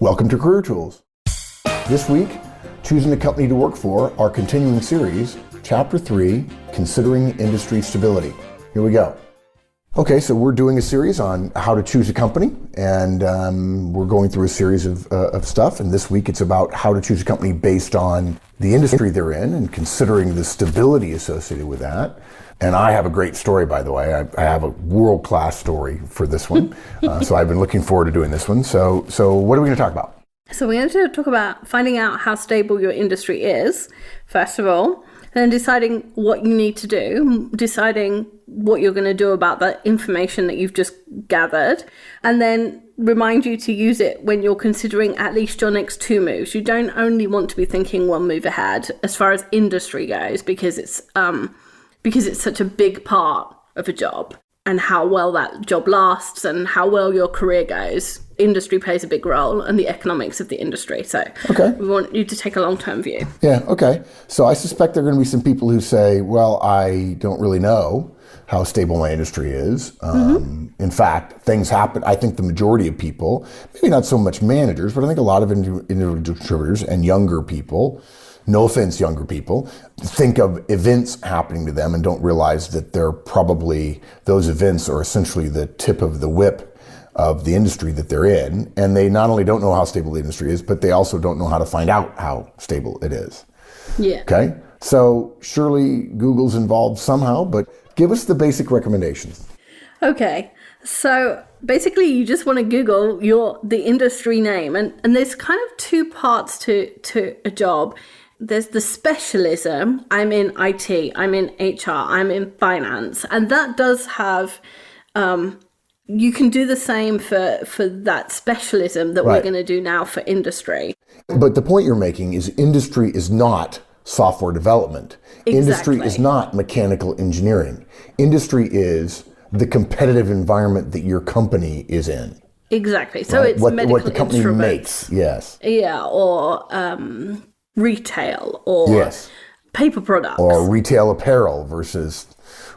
Welcome to Career Tools. This week, choosing a company to work for, our continuing series, Chapter 3, Considering Industry Stability. Here we go. Okay, so we're doing a series on how to choose a company, and we're going through a series of stuff, and this week it's about how to choose a company based on the industry they're in and considering the stability associated with that. And I have a great story, by the way. I have a world-class story for this one. So I've been looking forward to doing this one. So what are we going to talk about? So we're going to talk about finding out how stable your industry is, first of all, then deciding what you need to do, deciding what you're going to do about the information that you've just gathered, and then remind you to use it when you're considering at least your next two moves. You don't only want to be thinking one move ahead as far as industry goes, because it's such a big part of a job and how well that job lasts and how well your career goes. Industry plays a big role and the economics of the industry. So we want you to take a long-term view. Yeah, okay. So I suspect there are going to be some people who say, well, I don't really know how stable my industry is. In fact, things happen. I think the majority of people, maybe not so much managers, but I think a lot of individual contributors and younger people, no offense, younger people, think of events happening to them and don't realize that those events are essentially the tip of the whip of the industry that they're in. And they not only don't know how stable the industry is, but they also don't know how to find out how stable it is. Yeah. Okay? So surely Google's involved somehow, but give us the basic recommendations. Okay. So basically you just want to Google the industry name. And there's kind of two parts to a job. There's the specialism. I'm in IT, I'm in HR, I'm in finance. And that does have, you can do the same for that specialism that we're going to do now for industry. But the point you're making is industry is not software development. Exactly. Industry is not mechanical engineering. Industry is the competitive environment that your company is in. Exactly. So it's medical what the company instruments. makes. Yes. Yeah, or retail or paper products. Or retail apparel versus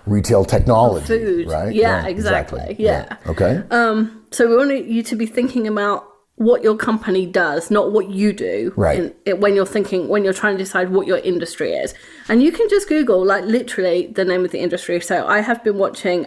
retail technology. Food. Right? Yeah, exactly. Yeah. Okay. So we want you to be thinking about what your company does, not what you do. Right. When you're trying to decide what your industry is. And you can just Google, literally the name of the industry. So I have been watching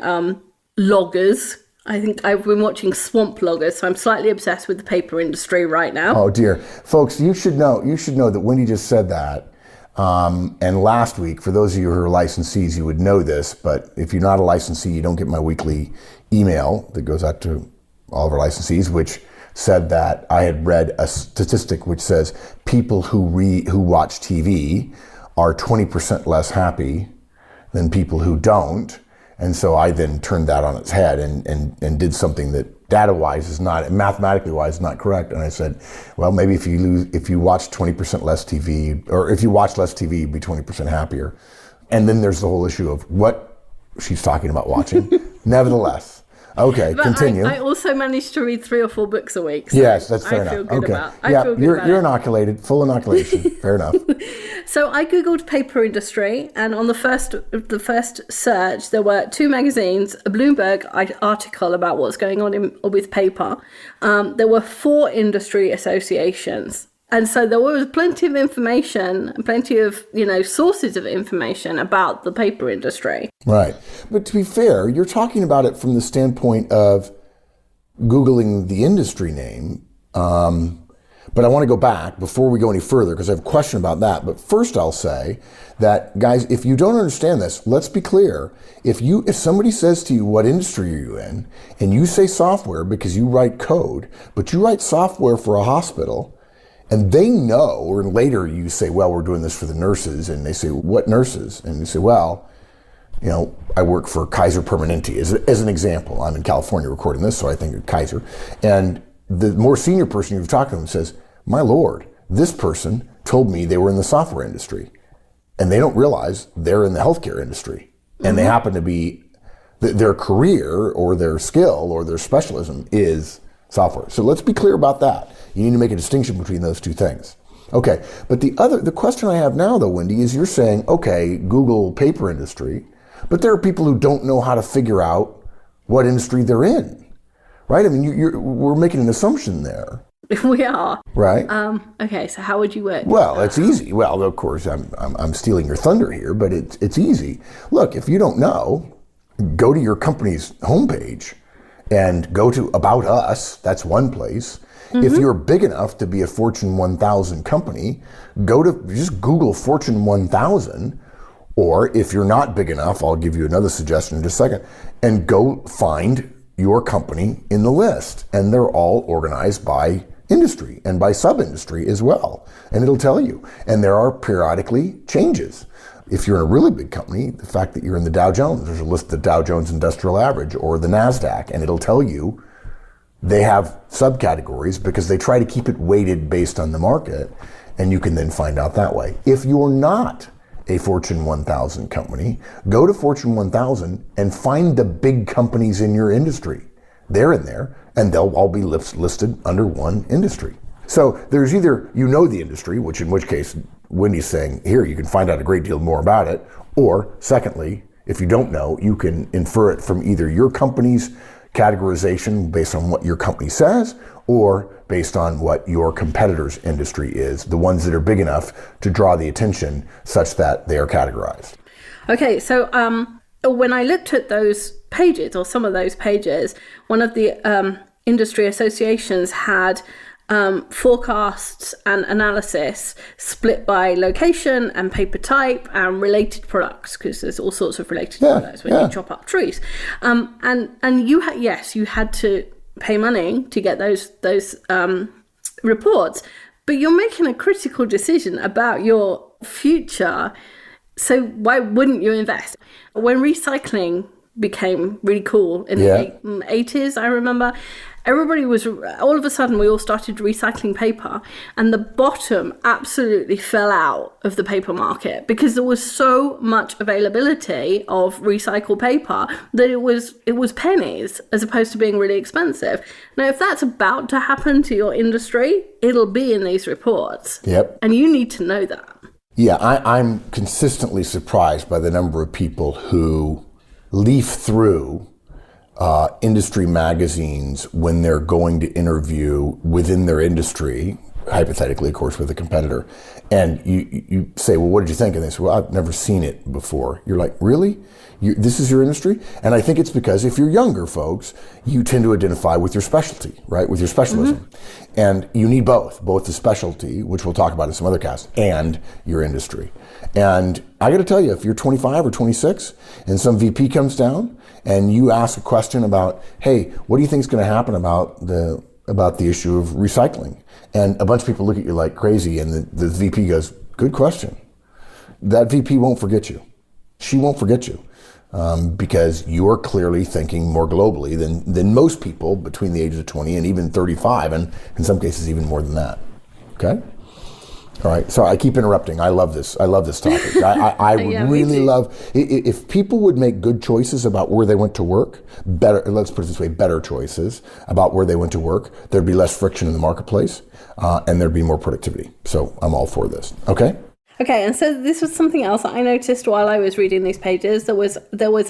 loggers. I think I've been watching swamp loggers, so I'm slightly obsessed with the paper industry right now. Oh dear. Folks, you should know that Wendy just said that. And last week, for those of you who are licensees, you would know this, but if you're not a licensee, you don't get my weekly email that goes out to all of our licensees, which said that I had read a statistic which says people who watch TV are 20% less happy than people who don't. And so I then turned that on its head and did something that data-wise is not, mathematically wise, is not correct. And I said, well, maybe if you watch 20% less TV, or if you watch less TV, you'd be 20% happier. And then there's the whole issue of what she's talking about watching. Nevertheless. Okay, but continue. I also managed to read 3 or 4 books a week. So yes, that's fair enough. I feel good about you're inoculated, full inoculation. Fair enough. So I Googled paper industry, and on the first search, there were 2 magazines, a Bloomberg article about what's going on with paper. There were 4 industry associations. And so there was plenty of information, plenty of, sources of information about the paper industry. Right. But to be fair, you're talking about it from the standpoint of Googling the industry name. But I want to go back before we go any further because I have a question about that. But first I'll say that, guys, if you don't understand this, let's be clear. If somebody says to you, what industry are you in? And you say software because you write code, but you write software for a hospital, and they know, or later you say, well, we're doing this for the nurses. And they say, what nurses? And you say, well, I work for Kaiser Permanente as an example. I'm in California recording this, so I think of Kaiser. And the more senior person you've talked to them says, my Lord, this person told me they were in the software industry. And they don't realize they're in the healthcare industry. And they happen to be, their career or their skill or their specialism is software. So let's be clear about that. You need to make a distinction between those two things. Okay, but the question I have now though, Wendy, is you're saying, okay, Google paper industry, but there are people who don't know how to figure out what industry they're in, right? I mean, we're making an assumption there. We are. right? Okay, so how would you work? Well, it's easy. Well, of course, I'm stealing your thunder here, but it's easy. Look, if you don't know, go to your company's homepage and go to About Us. That's one place. If you're big enough to be a Fortune 1000 company, just Google Fortune 1000. Or if you're not big enough, I'll give you another suggestion in just a second, and go find your company in the list. And they're all organized by industry and by sub-industry as well. And it'll tell you. And there are periodically changes. If you're in a really big company, the fact that you're in the Dow Jones, there's a list of the Dow Jones Industrial Average or the NASDAQ, and it'll tell you they have subcategories because they try to keep it weighted based on the market, and you can then find out that way. If you're not a Fortune 1000 company, go to Fortune 1000 and find the big companies in your industry. They're in there, and they'll all be listed under one industry. So there's either you know the industry, in which case Wendy's saying, here, you can find out a great deal more about it, or secondly, if you don't know, you can infer it from either your company's categorization based on what your company says, or based on what your competitor's industry is, the ones that are big enough to draw the attention such that they are categorized. Okay, so when I looked at those pages, or some of those pages, one of the industry associations had forecasts and analysis split by location and paper type and related products, because there's all sorts of related products when you chop up trees. And you had to pay money to get those reports, but you're making a critical decision about your future. So why wouldn't you invest? When recycling became really cool in the 80s, I remember, everybody was, all of a sudden we all started recycling paper, and the bottom absolutely fell out of the paper market because there was so much availability of recycled paper that it was pennies as opposed to being really expensive. Now, if that's about to happen to your industry, it'll be in these reports. Yep. And you need to know that. Yeah, I'm consistently surprised by the number of people who leaf through industry magazines when they're going to interview within their industry, hypothetically, of course, with a competitor. And you say, well, what did you think? And they say, well, I've never seen it before. You're like, really? This is your industry? And I think it's because if you're younger folks, you tend to identify with your specialty, right? With your specialism. And you need both the specialty, which we'll talk about in some other casts, and your industry. And I got to tell you, if you're 25 or 26 and some VP comes down and you ask a question about, hey, what do you think is going to happen about the issue of recycling? And a bunch of people look at you like crazy, and the VP goes, good question. That VP won't forget you. She won't forget you. Because you're clearly thinking more globally than most people between the ages of 20 and even 35, and in some cases even more than that. Okay? All right. So I keep interrupting. I love this topic. I would really love, if people would make good choices about where they went to work, let's put it this way, better choices about where they went to work, there'd be less friction in the marketplace, and there'd be more productivity. So I'm all for this. Okay? Okay, and so this was something else I noticed while I was reading these pages. There was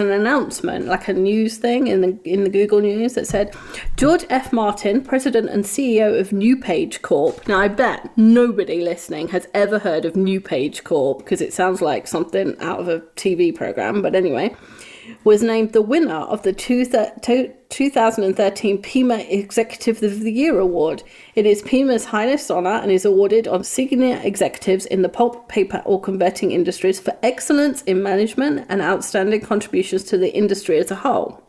an announcement, like a news thing in the Google News that said, George F. Martin, President and CEO of NewPage Corp. Now, I bet nobody listening has ever heard of NewPage Corp because it sounds like something out of a TV program. But anyway, was named the winner of the 2013 Pima Executive of the Year Award. It is Pima's highest honor and is awarded on senior executives in the pulp, paper, or converting industries for excellence in management and outstanding contributions to the industry as a whole.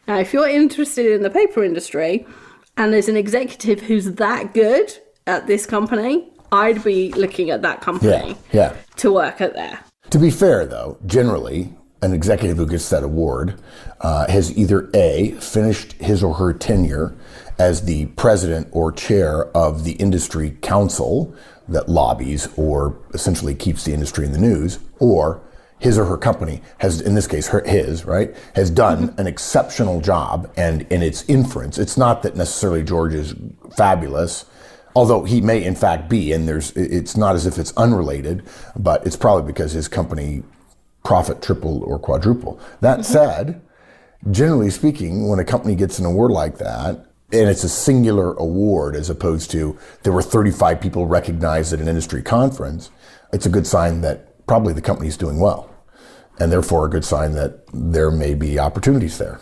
Now, if you're interested in the paper industry and there's an executive who's that good at this company, I'd be looking at that company to work at there. To be fair, though, generally, an executive who gets that award has either A, finished his or her tenure as the president or chair of the industry council that lobbies or essentially keeps the industry in the news, or his or her company has, in this case, has done an exceptional job, and in its inference, it's not that necessarily George is fabulous, although he may in fact be, and it's not as if it's unrelated, but it's probably because his company profit triple or quadruple. That said, generally speaking, when a company gets an award like that, and it's a singular award as opposed to there were 35 people recognized at an industry conference, it's a good sign that probably the company's doing well, and therefore a good sign that there may be opportunities there.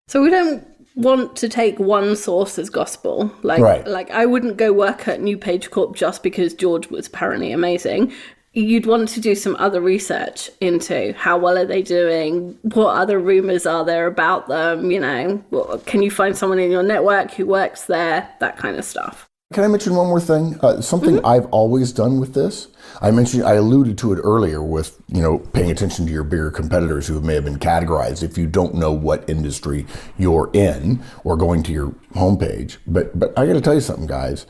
So we don't want to take one source as gospel. Like I wouldn't go work at New Page Corp just because George was apparently amazing. You'd want to do some other research into how well are they doing, what other rumors are there about them, can you find someone in your network who works there, that kind of stuff. Can I mention one more thing? Something I've always done with this. I alluded to it earlier with, paying attention to your bigger competitors who may have been categorized if you don't know what industry you're in or going to your homepage. But I got to tell you something, guys.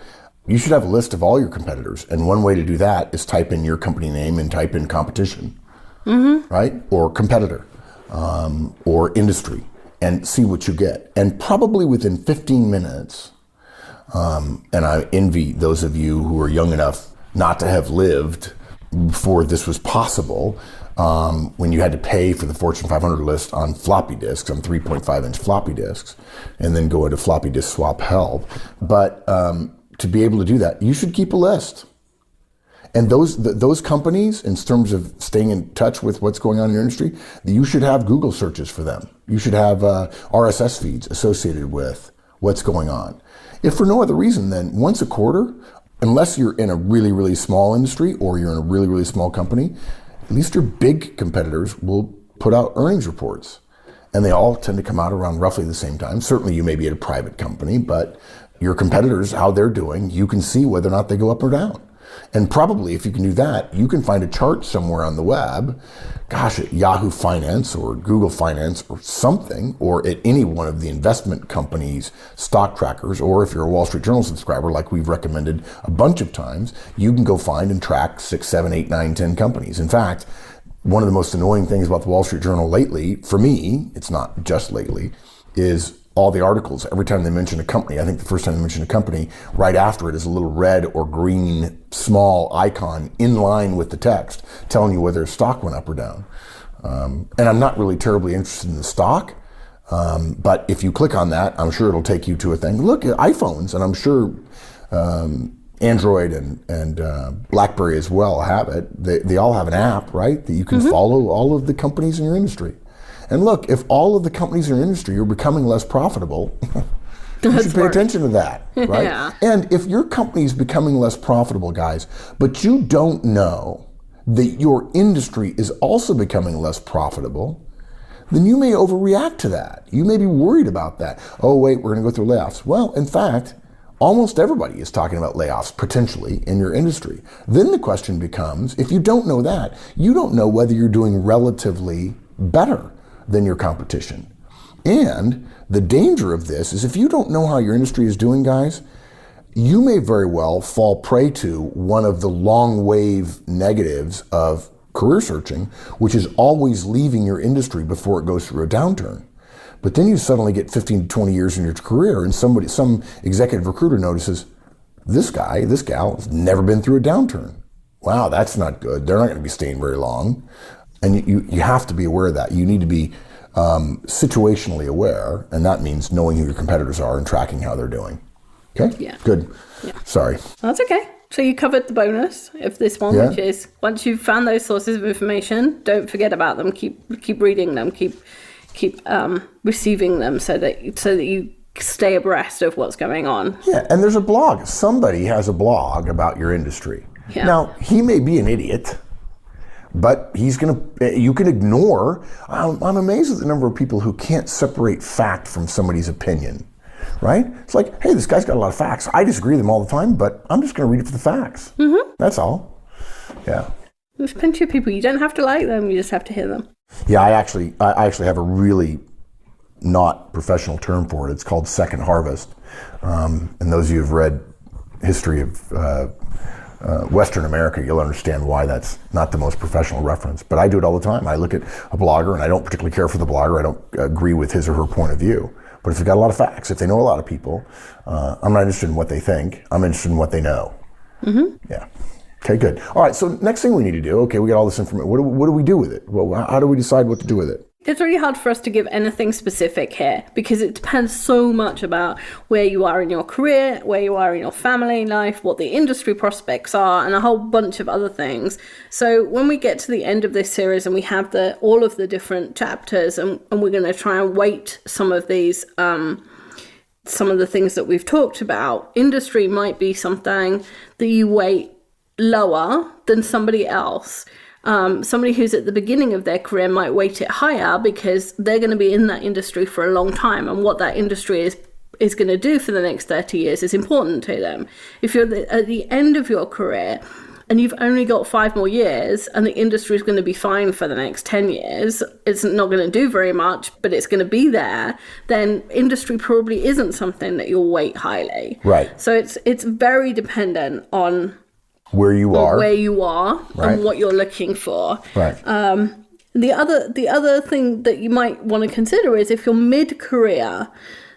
You should have a list of all your competitors. And one way to do that is type in your company name and type in competition, right? Or competitor, or industry, and see what you get. And probably within 15 minutes, and I envy those of you who are young enough not to have lived before this was possible, when you had to pay for the Fortune 500 list on floppy disks, on 3.5-inch floppy disks, and then go into floppy disk swap hell. But to be able to do that, you should keep a list. And those companies, in terms of staying in touch with what's going on in your industry, you should have Google searches for them. You should have RSS feeds associated with what's going on. If for no other reason than once a quarter, unless you're in a really, really small industry or you're in a really, really small company, at least your big competitors will put out earnings reports. And they all tend to come out around roughly the same time. Certainly you may be at a private company, but your competitors, how they're doing, you can see whether or not they go up or down. And probably if you can do that, you can find a chart somewhere on the web, at Yahoo Finance or Google Finance or something, or at any one of the investment companies' stock trackers, or if you're a Wall Street Journal subscriber, like we've recommended a bunch of times, you can go find and track 6, 7, 8, 9, 10 companies. In fact, one of the most annoying things about the Wall Street Journal lately, for me, it's not just lately, is all the articles. Every time they mention a company, I think the first time they mention a company, right after it is a little red or green small icon in line with the text telling you whether a stock went up or down. And I'm not really terribly interested in the stock, but if you click on that, I'm sure it'll take you to a thing. Look at iPhones, and I'm sure Android and BlackBerry as well have it. They all have an app, right, that you can follow all of the companies in your industry. And look, if all of the companies in your industry are becoming less profitable, you should pay attention to that, right? Yeah. And if your company is becoming less profitable, guys, but you don't know that your industry is also becoming less profitable, then you may overreact to that. You may be worried about that. Oh, wait, we're going to go through layoffs. Well, in fact, almost everybody is talking about layoffs potentially in your industry. Then the question becomes, if you don't know that, you don't know whether you're doing relatively better than your competition. And the danger of this is if you don't know how your industry is doing, guys, you may very well fall prey to one of the long wave negatives of career searching, which is always leaving your industry before it goes through a downturn. But then you suddenly get 15 to 20 years in your career and some executive recruiter notices, this guy, this gal has never been through a downturn. Wow, that's not good. They're not going to be staying very long. And you have to be aware of that. You need to be situationally aware, and that means knowing who your competitors are and tracking how they're doing. Okay? Yeah. Good. Yeah. Sorry. That's okay. So you covered the bonus of this one, which is once you've found those sources of information, don't forget about them. Keep reading them. Keep receiving them so that you stay abreast of what's going on. Yeah, and there's a blog. Somebody has a blog about your industry. Yeah. Now, he may be an idiot, but you can ignore. I'm amazed at the number of people who can't separate fact from somebody's opinion, right? It's like, hey, this guy's got a lot of facts. I disagree with him all the time, but I'm just going to read it for the facts. Mm-hmm. That's all. Yeah. There's plenty of people. You don't have to like them. You just have to hear them. Yeah, I actually have a really not professional term for it. It's called second harvest. And those of you who've read history of Western America, you'll understand why that's not the most professional reference. But I do it all the time. I look at a blogger, and I don't particularly care for the blogger. I don't agree with his or her point of view. But if they've got a lot of facts, if they know a lot of people, I'm not interested in what they think. I'm interested in what they know. Mm-hmm. Yeah. Okay, good. All right, so next thing we need to do, okay, we got all this information. What do we do with it? Well, how do we decide what to do with it? It's really hard for us to give anything specific here because it depends so much about where you are in your career, where you are in your family life, what the industry prospects are, and a whole bunch of other things. So when we get to the end of this series and we have all of the different chapters, and we're going to try and weight some of these, some of the things that we've talked about, industry might be something that you weight lower than somebody else. Somebody who's at the beginning of their career might weight it higher because they're going to be in that industry for a long time, and what that industry is going to do for the next 30 years is important to them. If you're at the end of your career and you've only got 5 more years and the industry is going to be fine for the next 10 years, it's not going to do very much, but it's going to be there, then industry probably isn't something that you'll weight highly. Right. So it's very dependent on where you are, right, and what you're looking for. Right. The other thing that you might want to consider is if you're mid-career,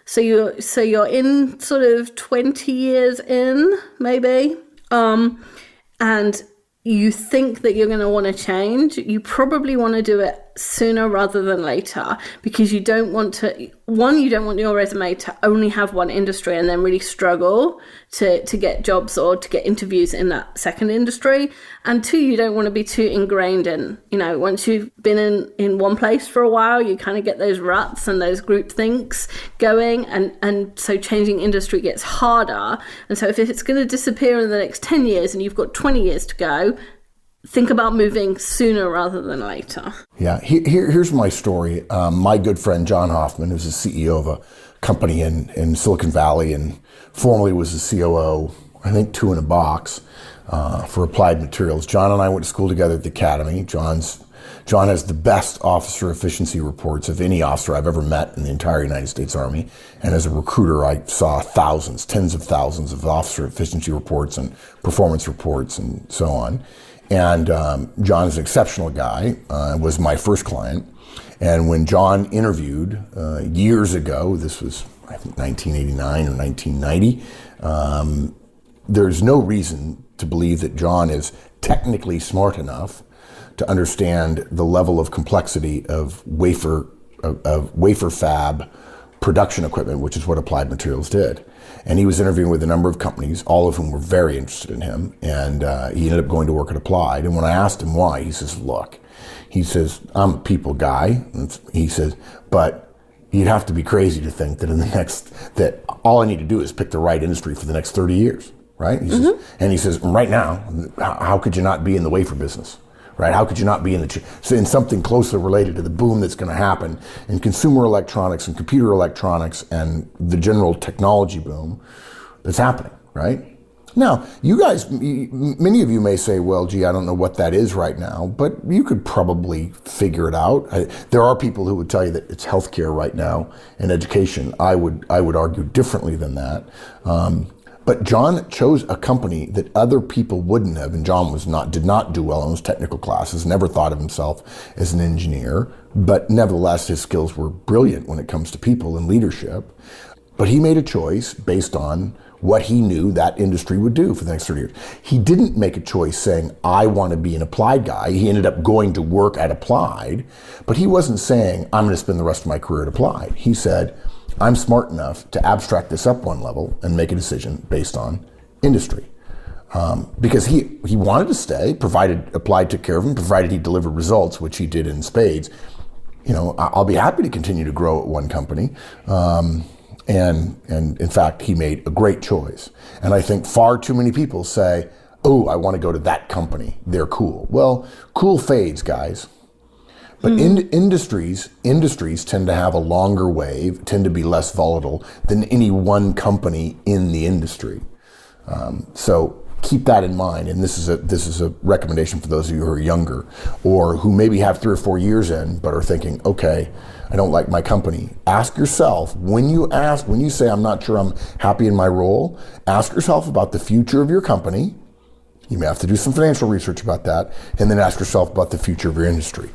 so you're in sort of 20 years in, maybe, and you think that you're going to want to change, you probably want to do it sooner rather than later, because you don't want your resume to only have one industry and then really struggle to get jobs or to get interviews in that second industry. And 2, you don't want to be too ingrained in, once you've been in one place for a while, you kind of get those ruts and those group thinks going, and so changing industry gets harder. And so if it's going to disappear in the next 10 years and you've got 20 years to go, think about moving sooner rather than later. Yeah, here's my story. My good friend John Hoffman, who's the CEO of a company in Silicon Valley and formerly was the COO, I think 2 in a box, for Applied Materials. John and I went to school together at the Academy. John has the best officer efficiency reports of any officer I've ever met in the entire United States Army. And as a recruiter, I saw thousands, tens of thousands of officer efficiency reports and performance reports and so on. And John is an exceptional guy, was my first client. And when John interviewed years ago, this was, I think, 1989 or 1990, there's no reason to believe that John is technically smart enough to understand the level of complexity of wafer fab production equipment, which is what Applied Materials did. And he was interviewing with a number of companies, all of whom were very interested in him. And he ended up going to work at Applied. And when I asked him why, he says, look, I'm a people guy. He says, but you'd have to be crazy to think that all I need to do is pick the right industry for the next 30 years, right? He says, right now, how could you not be in the wafer business? Right? How could you not be in something closely related to the boom that's going to happen in consumer electronics and computer electronics and the general technology boom that's happening, right? Now, you guys, many of you may say, well, gee, I don't know what that is right now, but you could probably figure it out. There are people who would tell you that it's healthcare right now and education. I would argue differently than that. But John chose a company that other people wouldn't have, and John did not do well in his technical classes, never thought of himself as an engineer, but nevertheless his skills were brilliant when it comes to people and leadership. But he made a choice based on what he knew that industry would do for the next 30 years. He didn't make a choice saying, I want to be an Applied guy. He ended up going to work at Applied, but he wasn't saying, I'm going to spend the rest of my career at Applied. He said, I'm smart enough to abstract this up one level and make a decision based on industry. Because he wanted to stay, provided Applied took care of him, provided he delivered results, which he did in spades. I'll be happy to continue to grow at one company. And in fact, he made a great choice. And I think far too many people say, oh, I want to go to that company. They're cool. Well, cool fades, guys. But industries tend to have a longer wave, tend to be less volatile than any one company in the industry. So keep that in mind. And this is a recommendation for those of you who are younger or who maybe have 3 or 4 years in, but are thinking, okay, I don't like my company. Ask yourself, when you say, I'm not sure I'm happy in my role, ask yourself about the future of your company. You may have to do some financial research about that, and then ask yourself about the future of your industry.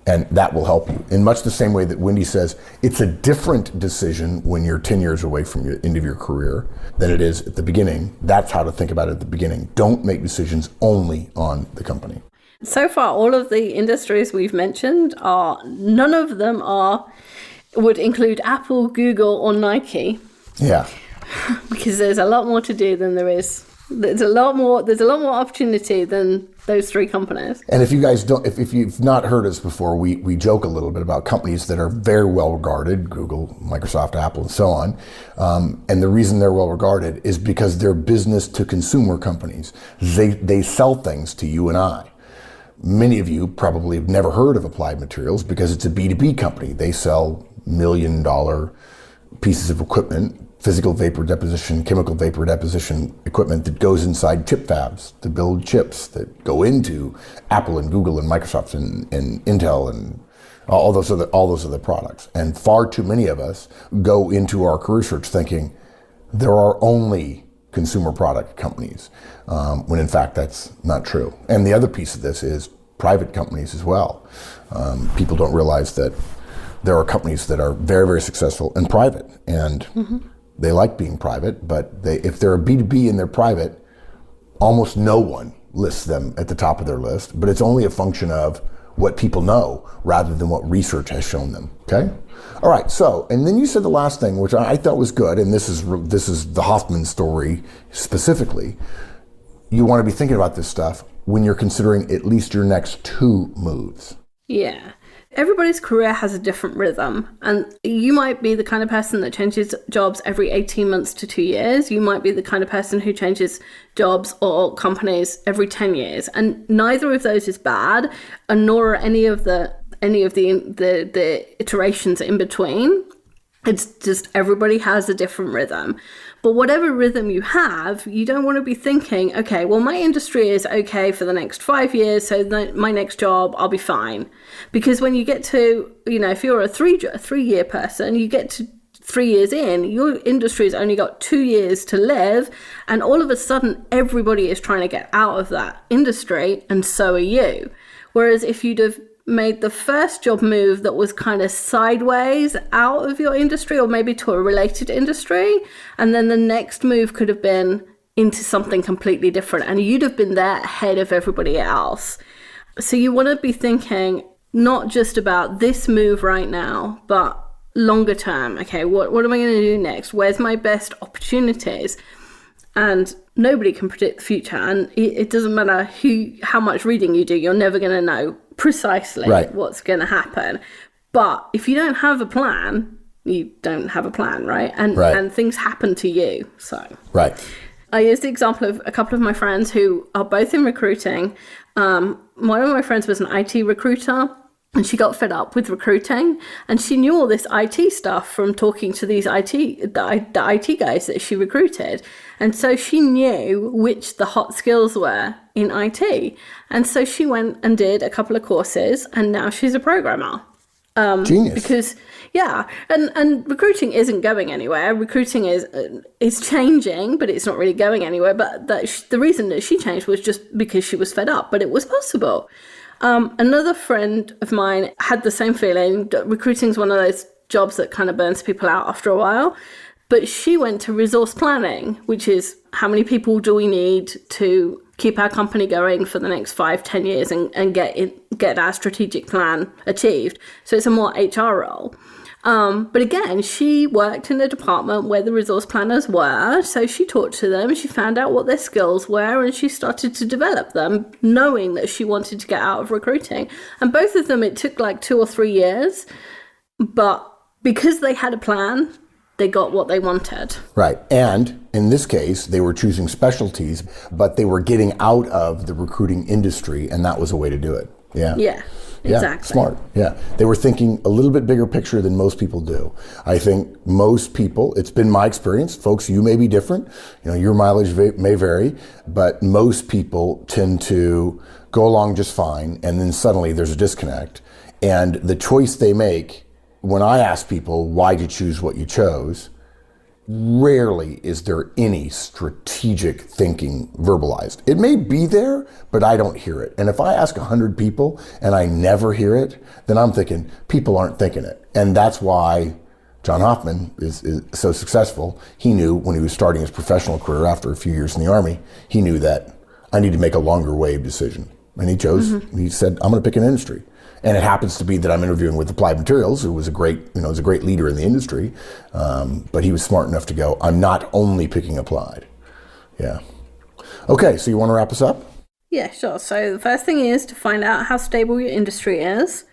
And that will help you. In much the same way that Wendy says, it's a different decision when you're 10 years away from the end of your career than it is at the beginning. That's how to think about it at the beginning. Don't make decisions only on the company. So far, all of the industries we've mentioned none of them would include Apple, Google, or Nike. Yeah. Because there's a lot more to do than there is. There's a lot more opportunity than those three companies. And if you guys don't, if you've not heard us before, we joke a little bit about companies that are very well regarded, Google, Microsoft, Apple, and so on. And the reason they're well regarded is because they're business to consumer companies. They sell things to you and I. Many of you probably have never heard of Applied Materials because it's a B2B company. They sell $1 million pieces of equipment, physical vapor deposition, chemical vapor deposition equipment that goes inside chip fabs to build chips that go into Apple and Google and Microsoft and Intel and all those other products. And far too many of us go into our career search thinking there are only consumer product companies, when in fact that's not true. And the other piece of this is private companies as well. People don't realize that there are companies that are very, very successful and private, and they like being private, but if they're a B2B and they're private, almost no one lists them at the top of their list, but it's only a function of what people know rather than what research has shown them, okay? All right, so, and then you said the last thing, which I thought was good, and this is the Hoffman story specifically. You want to be thinking about this stuff when you're considering at least your next 2 moves. Yeah. Everybody's career has a different rhythm, and you might be the kind of person that changes jobs every 18 months to 2 years. You might be the kind of person who changes jobs or companies every 10 years, and neither of those is bad, and nor are any of the iterations in between. It's just everybody has a different rhythm. But whatever rhythm you have, you don't want to be thinking, okay, well, my industry is okay for the next 5 years, so my next job, I'll be fine. Because when you get to, if you're a three-year person, you get to 3 years in, your industry's only got 2 years to live, and all of a sudden, everybody is trying to get out of that industry, and so are you. Whereas if you'd have made the first job move that was kind of sideways out of your industry or maybe to a related industry, and then the next move could have been into something completely different, and you'd have been there ahead of everybody else. So you want to be thinking not just about this move right now, but longer term. Okay, what am I going to do next? Where's my best opportunities? And nobody can predict the future, and it doesn't matter how much reading you do, you're never going to know precisely what's going to happen. But if you don't have a plan, you don't have a plan, right? And things happen to you. So I used the example of a couple of my friends who are both in recruiting. One of my friends was an IT recruiter, and she got fed up with recruiting, and she knew all this IT stuff from talking to these the IT guys that she recruited. And so she knew which the hot skills were in IT. And so she went and did a couple of courses, and now she's a programmer. Genius. Because, and recruiting isn't going anywhere. Recruiting is changing, but it's not really going anywhere. But the reason that she changed was just because she was fed up, but it was possible. Another friend of mine had the same feeling. Recruiting is one of those jobs that kind of burns people out after a while. But she went to resource planning, which is how many people do we need to keep our company going for the next 5-10 years and get our strategic plan achieved. So it's a more HR role. But again, she worked in a department where the resource planners were. So she talked to them, she found out what their skills were, and she started to develop them, knowing that she wanted to get out of recruiting. And both of them, it took like 2 or 3 years. But because they had a plan, they got what they wanted. Right. And in this case, they were choosing specialties, but they were getting out of the recruiting industry, and that was a way to do it. Yeah. Yeah. Exactly. Smart. Yeah. They were thinking a little bit bigger picture than most people do. I think most people, it's been my experience, folks, you may be different, your mileage may vary, but most people tend to go along just fine, and then suddenly there's a disconnect. And the choice they make, when I ask people, why'd you choose what you chose? Rarely is there any strategic thinking verbalized. It may be there, but I don't hear it. And if I ask 100 people and I never hear it, then I'm thinking people aren't thinking it. And that's why John Hoffman is so successful. He knew when he was starting his professional career after a few years in the Army, he knew that I need to make a longer wave decision. And he said, I'm going to pick an industry. And it happens to be that I'm interviewing with Applied Materials, who was a great leader in the industry. But he was smart enough to go, I'm not only picking Applied. Yeah. Okay, so you want to wrap us up? Yeah, sure. So the first thing is to find out how stable your industry is.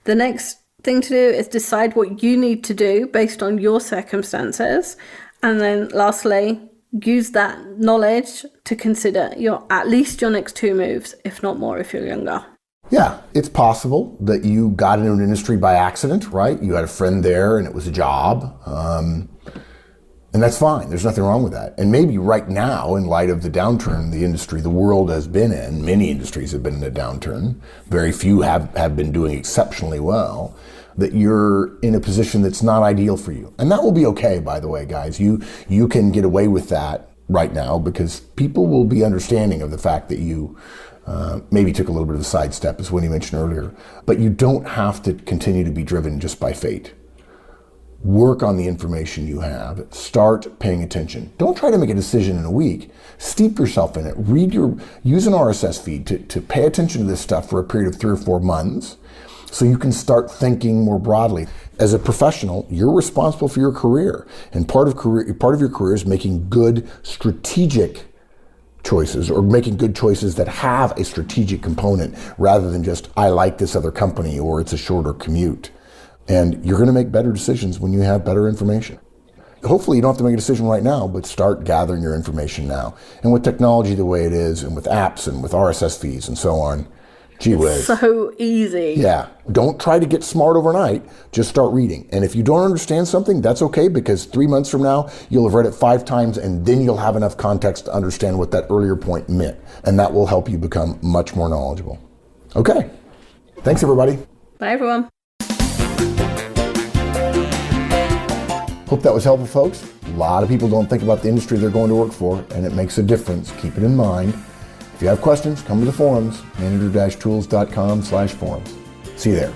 The next thing to do is decide what you need to do based on your circumstances. And then lastly, use that knowledge to consider at least your next 2 moves, if not more if you're younger. Yeah, it's possible that you got into an industry by accident, right? You had a friend there and it was a job. And that's fine. There's nothing wrong with that. And maybe right now, in light of the downturn the world has been in, many industries have been in a downturn. Very few have been doing exceptionally well, that you're in a position that's not ideal for you. And that will be okay, by the way, guys. You can get away with that right now because people will be understanding of the fact that you maybe took a little bit of a sidestep, as Winnie mentioned earlier. But you don't have to continue to be driven just by fate. Work on the information you have. Start paying attention. Don't try to make a decision in a week. Steep yourself in it. Use an RSS feed to pay attention to this stuff for a period of 3 or 4 months so you can start thinking more broadly. As a professional, you're responsible for your career. And part of your career is making good strategic choices or making good choices that have a strategic component rather than just, I like this other company or it's a shorter commute. And you're going to make better decisions when you have better information. Hopefully you don't have to make a decision right now, but start gathering your information now. And with technology the way it is, and with apps and with RSS feeds and so on, gee whiz. So easy. Yeah. Don't try to get smart overnight. Just start reading. And if you don't understand something, that's okay, because 3 months from now, you'll have read it 5 times, and then you'll have enough context to understand what that earlier point meant. And that will help you become much more knowledgeable. Okay. Thanks, everybody. Bye, everyone. Hope that was helpful, folks. A lot of people don't think about the industry they're going to work for, and it makes a difference. Keep it in mind. If you have questions, come to the forums, manager-tools.com/forums. See you there.